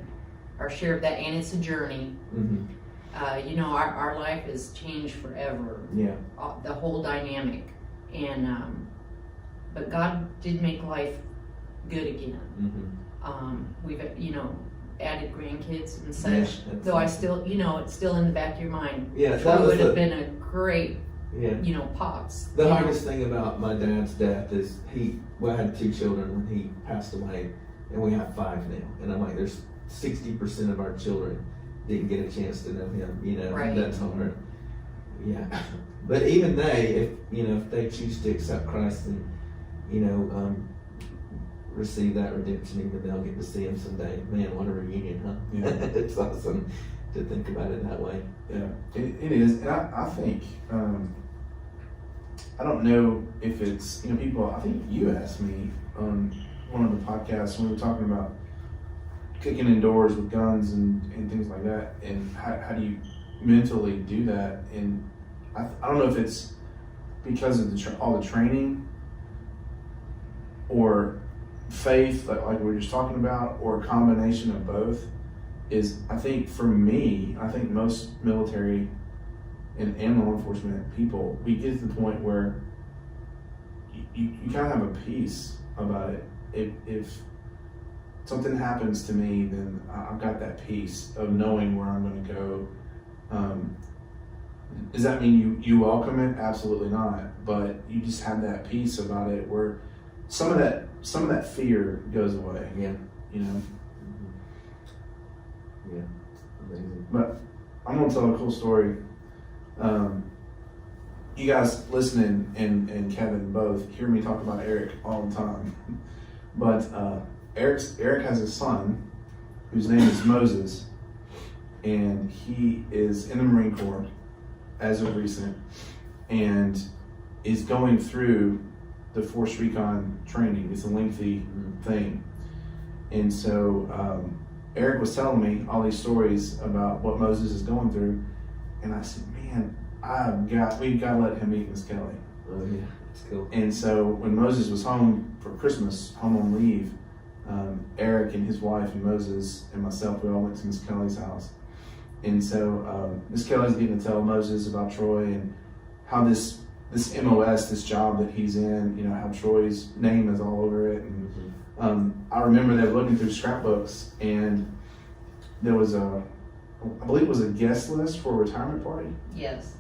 Speaker 3: our share of that, and it's a journey.
Speaker 1: Mhm.
Speaker 3: Our life has changed forever.
Speaker 1: Yeah.
Speaker 3: The whole dynamic. And, but God did make life good again.
Speaker 1: Mhm.
Speaker 3: We've, added grandkids and such,
Speaker 1: Yeah, that's
Speaker 3: though I
Speaker 1: awesome.
Speaker 3: still, it's still in the back of your mind.
Speaker 1: Yeah,
Speaker 3: Troy
Speaker 1: that was
Speaker 3: would have
Speaker 1: the-
Speaker 3: been a great,
Speaker 1: Yeah.
Speaker 3: pops.
Speaker 1: The hardest thing about my dad's death is I had 2 children when he passed away, and we have 5 now. And I'm like, there's 60% of our children didn't get a chance to know him.
Speaker 3: Right.
Speaker 1: That's hard. Yeah. But even they, if they choose to accept Christ and, receive that redemption, even they'll get to see him someday. Man, what a reunion, huh?
Speaker 2: Yeah.
Speaker 1: It's awesome to think about it that way.
Speaker 2: Yeah, it is. And I think, I don't know if it's, people, I think you asked me on one of the podcasts when we were talking about kicking in doors with guns and things like that, and how do you mentally do that? And I don't know if it's because of all the training or faith, like we were just talking about, or a combination of both. I think for me, I think most military and law enforcement people, we get to the point where you kind of have a peace about it. If something happens to me, then I've got that peace of knowing where I'm going to go. Does that mean you welcome it? Absolutely not. But you just have that peace about it, where some of that fear goes away.
Speaker 1: Yeah.
Speaker 2: Mm-hmm.
Speaker 1: Yeah. Amazing.
Speaker 2: But I'm gonna tell a cool story. You guys listening and Kevin both hear me talk about Eric all the time. But Eric has a son whose name is Moses, and he is in the Marine Corps as of recent, and is going through the Force Recon training. It's a lengthy thing. And so Eric was telling me all these stories about what Moses is going through, and I said, man, we've got to let him meet Miss Kelly.
Speaker 1: Oh yeah, that's cool.
Speaker 2: And so when Moses was home for Christmas, home on leave, Eric and his wife and Moses and myself, we all went to Miss Kelly's house. And so Miss Kelly's getting to tell Moses about Troy and how this MOS, this job that he's in, how Troy's name is all over it. And I remember they were looking through scrapbooks, and there was I believe it was a guest list for a retirement party.
Speaker 3: Yes.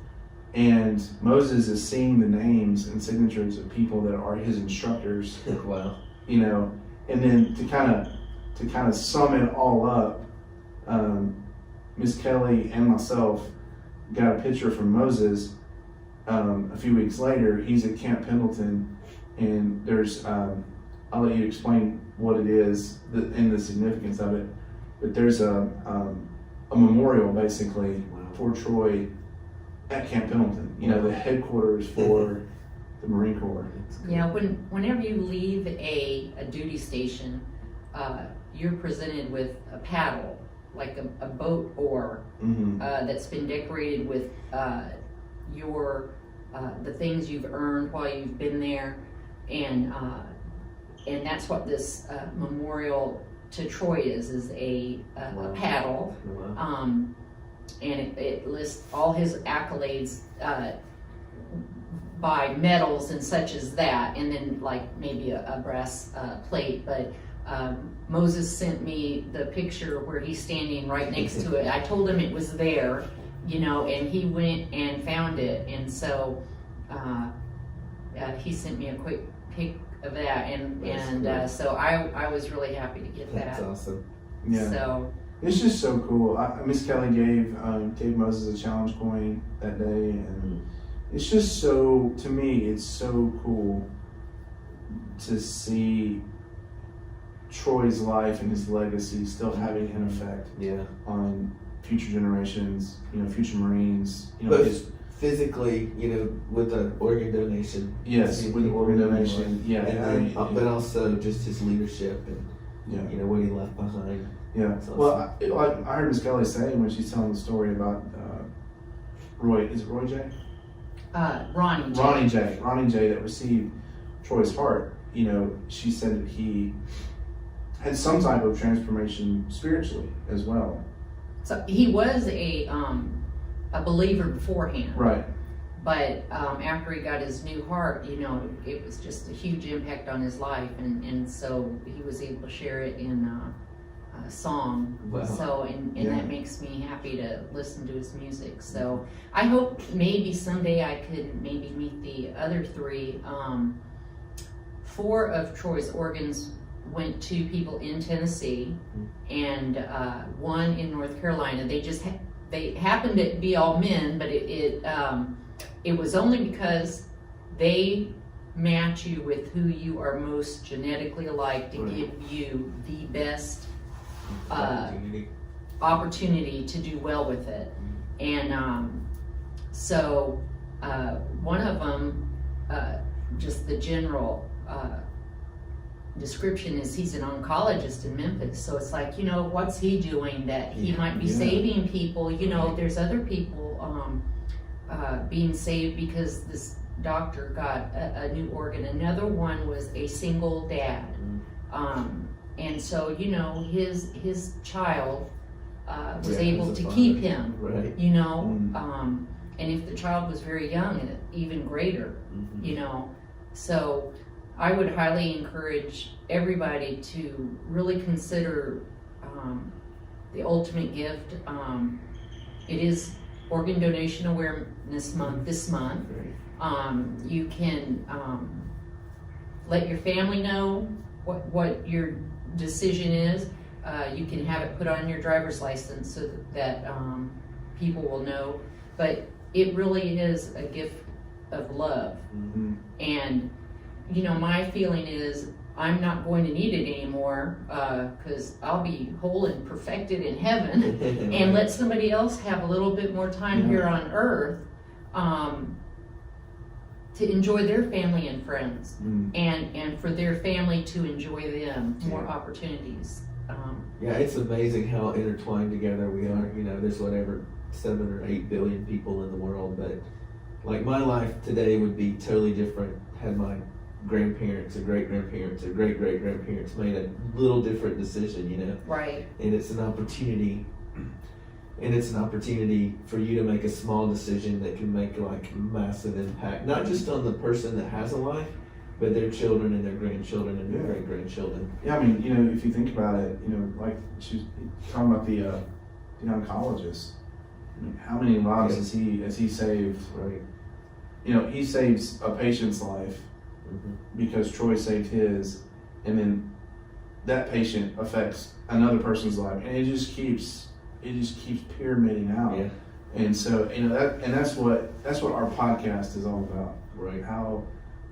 Speaker 2: And Moses is seeing the names and signatures of people that are his instructors.
Speaker 1: Wow.
Speaker 2: And then to kind of sum it all up, Miss Kelly and myself got a picture from Moses. A few weeks later, he's at Camp Pendleton, and there's I'll let you explain what it is and the significance of it. But there's a memorial basically for Troy at Camp Pendleton. The headquarters for the Marine Corps.
Speaker 3: Yeah, whenever you leave a duty station, you're presented with a paddle, like a boat oar, that's been decorated with the things you've earned while you've been there, and that's what this memorial to Troy is a paddle, and it lists all his accolades by medals and such as that, and then like maybe a brass plate. But Moses sent me the picture where he's standing right next to it. I told him it was there, and he went and found it, and so he sent me a quick pic of that, and so I was really happy to get that.
Speaker 1: That's awesome.
Speaker 2: Yeah.
Speaker 3: So
Speaker 2: it's just so cool. Miss Kelly gave Moses a challenge coin that day, and it's just so, to me, it's so cool to see Troy's life and his legacy still having an effect on future generations, future Marines.
Speaker 1: Both physically, with the organ donation.
Speaker 2: Yes, with the organ donation. Yeah,
Speaker 1: and but also just his leadership and what he left behind.
Speaker 2: Yeah.
Speaker 1: Awesome.
Speaker 2: Well, I heard Miss Kelly saying when she's telling the story about Roy. Is it Roy J?
Speaker 3: Ronnie
Speaker 2: J that received Troy's heart. She said that he had some type of transformation spiritually as well.
Speaker 3: So he was a believer beforehand,
Speaker 2: right?
Speaker 3: But after he got his new heart, it was just a huge impact on his life, and so he was able to share it in a song.
Speaker 1: Wow.
Speaker 3: So and that makes me happy to listen to his music. So I hope maybe someday I could maybe meet the other three. 4 of Troy's organs went to people in Tennessee, and 1 in North Carolina. They happened to be all men, but it was only because they match you with who you are most genetically alike to give you the best opportunity to do well with it. And so one of them, just the general description is he's an oncologist in Memphis. So it's like, what's he doing that he might be saving people? There's other people being saved because this doctor got a new organ. Another one was a single dad. And so, his child was able to keep him,
Speaker 1: right.
Speaker 3: And if the child was very young, even greater, So I would highly encourage everybody to really consider the ultimate gift. It is Organ Donation Awareness Month this month. You can let your family know what your decision is. You can have it put on your driver's license so that people will know. But it really is a gift of love. And my feeling is I'm not going to need it anymore because I'll be whole and perfected in heaven and let somebody else have a little bit more time here on earth to enjoy their family and friends and for their family to enjoy them, more opportunities.
Speaker 1: It's amazing how intertwined together we are. There's whatever 7 or 8 billion people in the world, but like my life today would be totally different had my grandparents or great-grandparents or great-great-grandparents made a little different decision,
Speaker 3: Right.
Speaker 1: And it's an opportunity for you to make a small decision that can make like massive impact, not just on the person that has a life, but their children and their grandchildren and their great-grandchildren.
Speaker 2: Yeah, I mean, if you think about it, like she's talking about the oncologist. How many lives has he saved?
Speaker 1: Right.
Speaker 2: He saves a patient's life because Troy saved his, and then that patient affects another person's life, and it just keeps pyramiding out.
Speaker 1: Yeah.
Speaker 2: And so that's what our podcast is all about.
Speaker 1: Right.
Speaker 2: How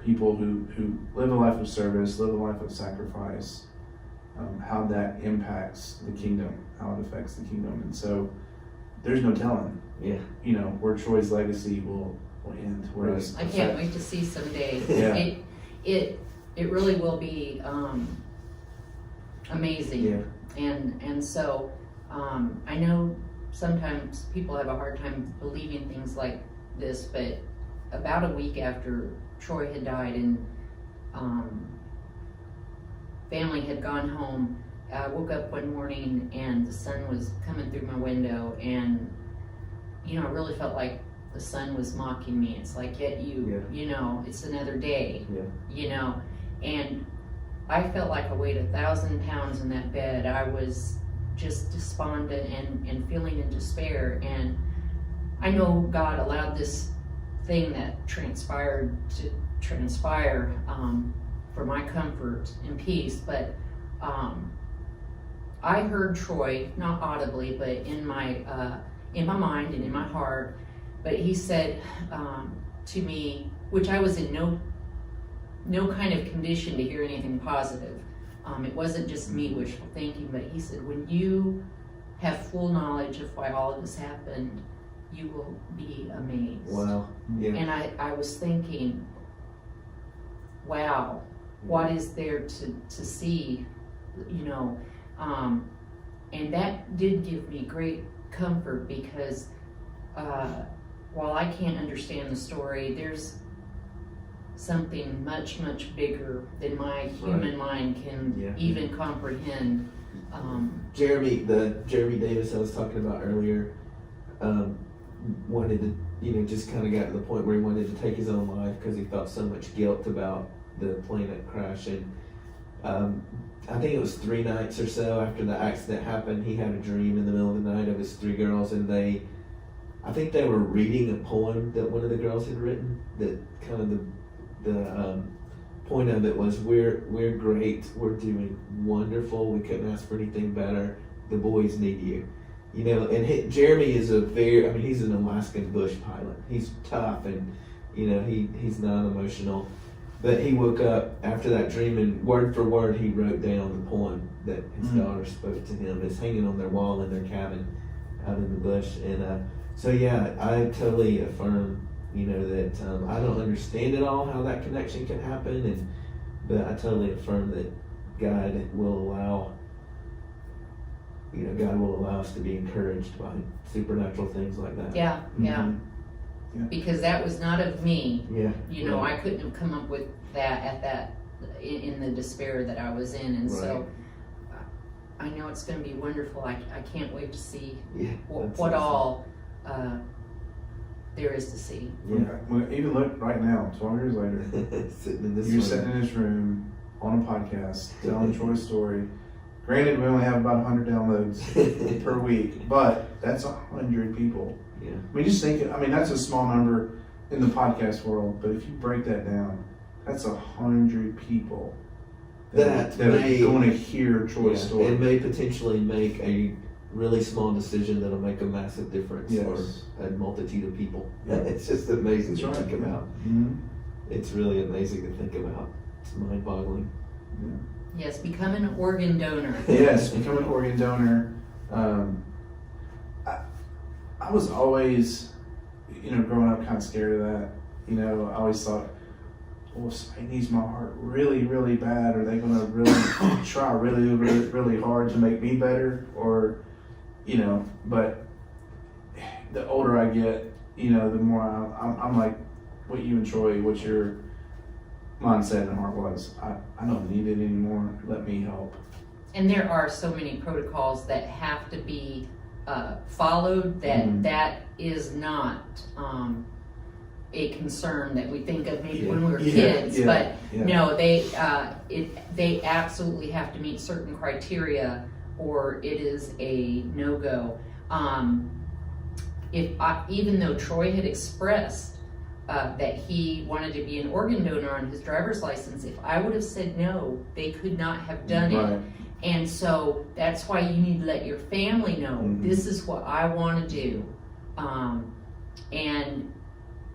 Speaker 2: people who live a life of service, live a life of sacrifice, how that impacts the kingdom, how it affects the kingdom. And so there's no telling,
Speaker 1: Yeah.
Speaker 2: where Troy's legacy will end. Whereas
Speaker 3: I can't wait to see someday.
Speaker 2: Yeah.
Speaker 3: It really will be amazing.
Speaker 1: Yeah.
Speaker 3: And so I know sometimes people have a hard time believing things like this, but about a week after Troy had died and family had gone home, I woke up one morning and the sun was coming through my window, and I really felt like the sun was mocking me. It's like, it's another day, and I felt like I weighed 1,000 pounds in that bed. I was just despondent and feeling in despair, and I know God allowed this thing that transpired to transpire for my comfort and peace, but I heard Troy, not audibly, but in my mind and in my heart, but he said to me, which I was in no kind of condition to hear anything positive. It wasn't just me wishful thinking, but he said, when you have full knowledge of why all of this happened, you will be amazed.
Speaker 1: Wow. Yeah.
Speaker 3: And I was thinking, wow, what is there to see, and that did give me great comfort, because while I can't understand the story, there's something much, much bigger than my human mind can even comprehend.
Speaker 1: Jeremy Davis I was talking about earlier, wanted to, just kind of got to the point where he wanted to take his own life because he felt so much guilt about the plane crash. And I think it was 3 nights or so after the accident happened, he had a dream in the middle of the night of his 3 girls, and I think they were reading a poem that one of the girls had written, that kind of the point of it was, we're great, we're doing wonderful, we couldn't ask for anything better, the boys need you. And Jeremy is he's an Alaskan bush pilot. He's tough, and he's not emotional. But he woke up after that dream, and word for word he wrote down the poem that his daughter spoke to him. It's hanging on their wall in their cabin out in the bush. And so I totally affirm, that I don't understand at all how that connection can happen, but I totally affirm that God will allow us to be encouraged by supernatural things like that.
Speaker 3: Yeah.
Speaker 2: Yeah.
Speaker 3: Because that was not of me.
Speaker 1: Yeah.
Speaker 3: I couldn't have come up with that in the despair that I was in, and so I know it's going to be wonderful. I can't wait to see what all there is to see.
Speaker 2: Yeah. Well, even look right now, 12 years later,
Speaker 1: sitting in this
Speaker 2: sitting in this room on a podcast telling Troy's story. Granted, we only have about 100 downloads per week, but that's 100 people.
Speaker 1: Yeah.
Speaker 2: Just think, that's a small number in the podcast world, but if you break that down, that's 100 people that are going to hear Troy's story.
Speaker 1: And may potentially make a really small decision that'll make a massive difference for a multitude of people. It's just amazing to think about.
Speaker 2: Mm-hmm.
Speaker 1: It's really amazing to think about. It's mind-boggling.
Speaker 2: Yeah.
Speaker 3: Yes, become an organ donor.
Speaker 2: Yes, become an organ donor. I was always, growing up kind of scared of that. I always thought, well, if somebody needs my heart really, really bad, are they going to really try really, really, really hard to make me better? Or, but the older I get, the more I'm like, what you and Troy, what your mindset and heart was, I don't need it anymore. Let me help.
Speaker 3: And there are so many protocols that have to be followed that is not a concern that we think of maybe when we were kids, but no, they absolutely have to meet certain criteria or it is a no-go. Even though Troy had expressed that he wanted to be an organ donor on his driver's license, if I would have said no, they could not have done it. And so that's why you need to let your family know, this is what I want to do. And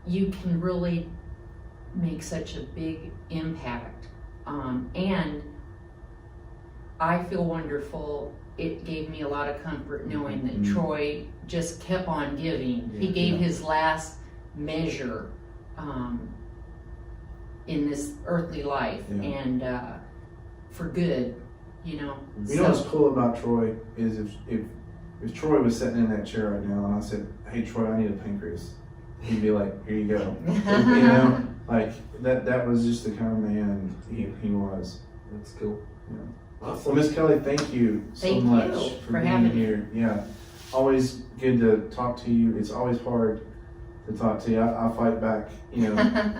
Speaker 3: you can really make such a big impact. And I feel wonderful. It gave me a lot of comfort knowing that Troy just kept on giving. He gave his last measure in this earthly life,
Speaker 2: Yeah.
Speaker 3: and for good,
Speaker 2: You know what's cool about Troy is if Troy was sitting in that chair right now and I said, "Hey Troy, I need a pancreas," he'd be like, "Here you go." You know, like that was just the kind of man he was.
Speaker 1: That's cool.
Speaker 2: Yeah.
Speaker 1: Awesome.
Speaker 2: Well, Miss Kelly, thank you so
Speaker 3: Thank
Speaker 2: much
Speaker 3: you
Speaker 2: for
Speaker 3: for
Speaker 2: being
Speaker 3: having me.
Speaker 2: here. Yeah, always good to talk to you. It's always hard to talk to you. I fight back,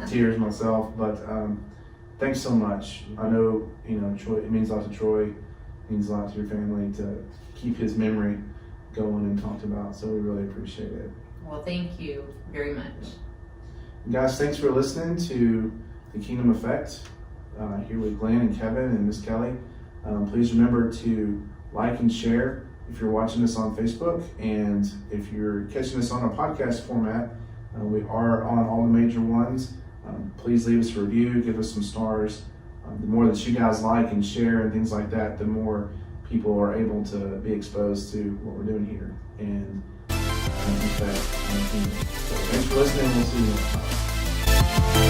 Speaker 2: tears myself, but thanks so much. I know, Troy. It means a lot to Troy. It means a lot to your family to keep his memory going and talked about. So we really appreciate it.
Speaker 3: Well, thank you very much.
Speaker 2: Guys, thanks for listening to the Kingdom Effect here with Glenn and Kevin and Miss Kelly. Please remember to like and share if you're watching this on Facebook, and if you're catching this on a podcast format, we are on all the major ones. Please leave us a review, give us some stars. The more that you guys like and share and things like that, the more people are able to be exposed to what we're doing here. And I think that, so thanks for listening. We'll see you next time.